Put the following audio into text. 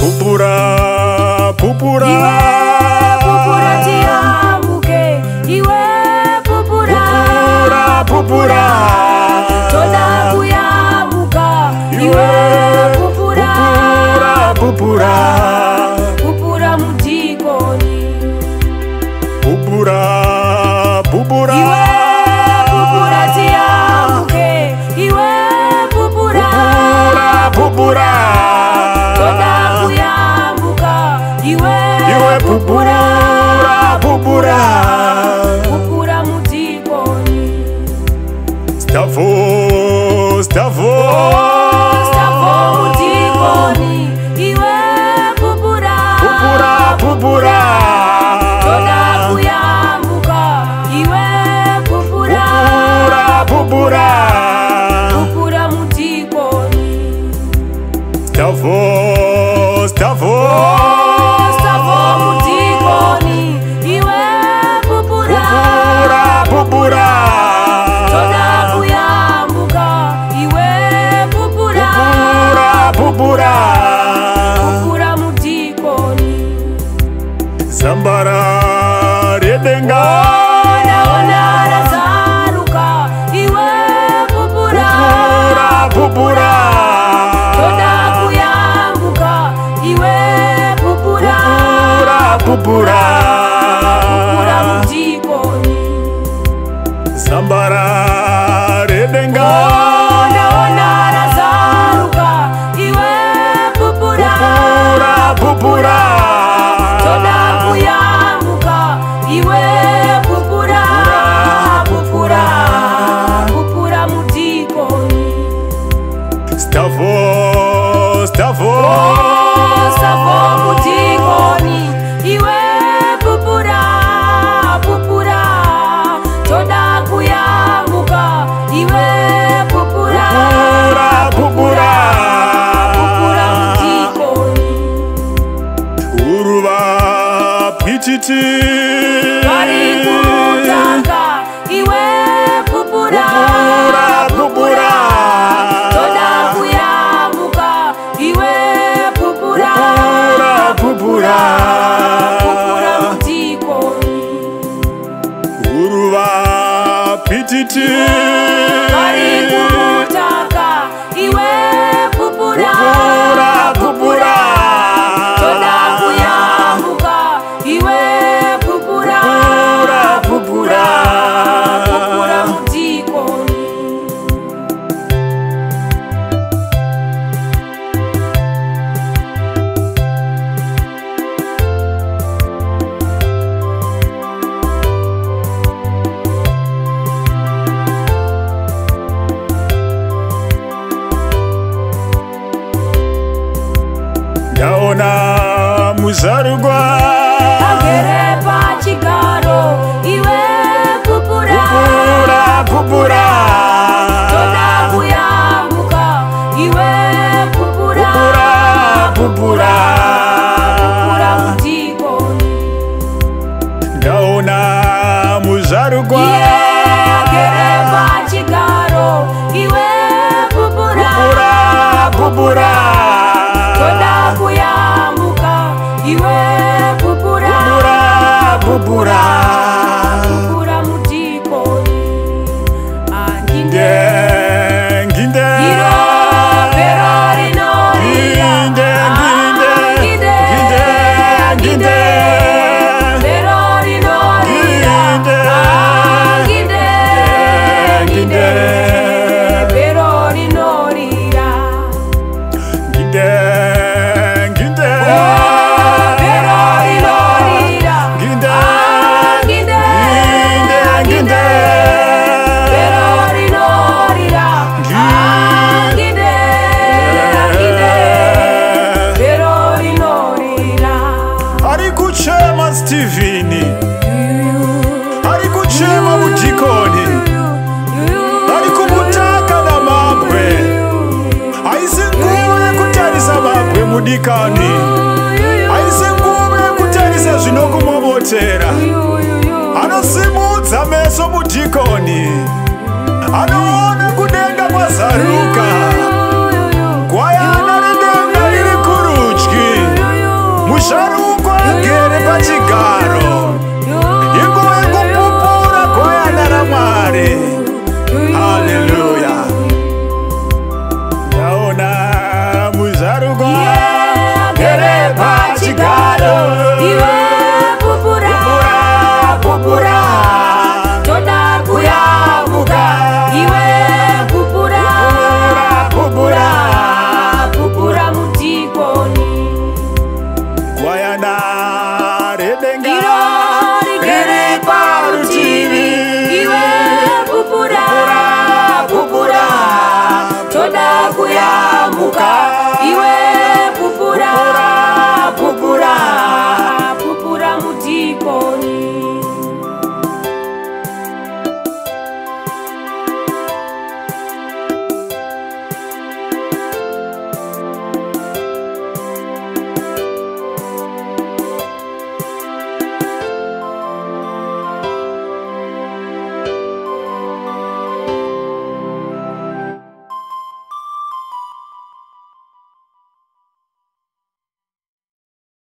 Pupura, pupura, iwe pupura tiamuke, iwe pupura, pupura, pupura, toda kuyamuka, iwe pupura, pupura, pupura mutikoni, pupura, pupura, iwe pupura tiamuke, iwe pupura, pupura, toda kuyamuka, iwe pupura, pupura, pupura mutikoni. Stavo, stavo, Stavo mutikoni, iwe pupura, pupura, toda kuyamuka, iwe pupura, pupura, pupura mutikoni. Stavo, stavo, Stavo mutikoni, iwe pupura, pupura, toda kuyamuka, iwe pupura, pupura, pupura mutikoni. Zambara redenga, Naona razaruka, iwe pupura, pupura, toda kuyamuka, iwe pupura, pupura, pupura mutikoni. Zambara redenga, Naona razaruka, iwe pupura, pupura, toda kuyamuka, iwe pupura, pupura, pupura mutikoni. Stavo, stavo, Stavo mutikoni, iwe pupura, pupura, toda kuyamuka, iwe pupura, pupura, pupura mutikoni. uruva pititi, Kari kurutaka, iwe pupura, pupura, toda kuyamuka, iwe pupura, pupura, pupura mutikoni. uruva pititi, Kari kurutaka, iwe pupura, pupura, toda kuyamuka, iwe pupura, pupura, pupura mutikoni. ndaona muzarugwa, Agere pachigaro, iwe pupura, pupura, toda kuyamuka, iwe pupura, pupura, pupura mutikoni. ndaona muzarugwa, Agere pachigaro, iwe pupura, pupura, toda kuyamuka, iwe pupura, pupura, pupura mutikoni. Anginde, nginde, iro pero rinorira, nginde, anginde, nginde, pero rinorira, anginde, nginde, pero rinorira, nginde, nginde, pero rinorira, nginde, anginde, nginde, pero rinorira, anginde, pero rinorira. ari kuchema Steveni, ari kuchema mudikoni, ari kumutaka na mabwe, aisi nguvu yekutarisa mabwe mudikani, aisi nguvu yekutarisa zvinokumomotera, anosimudza meso mudikoni, anoona kudenga kwazaruka,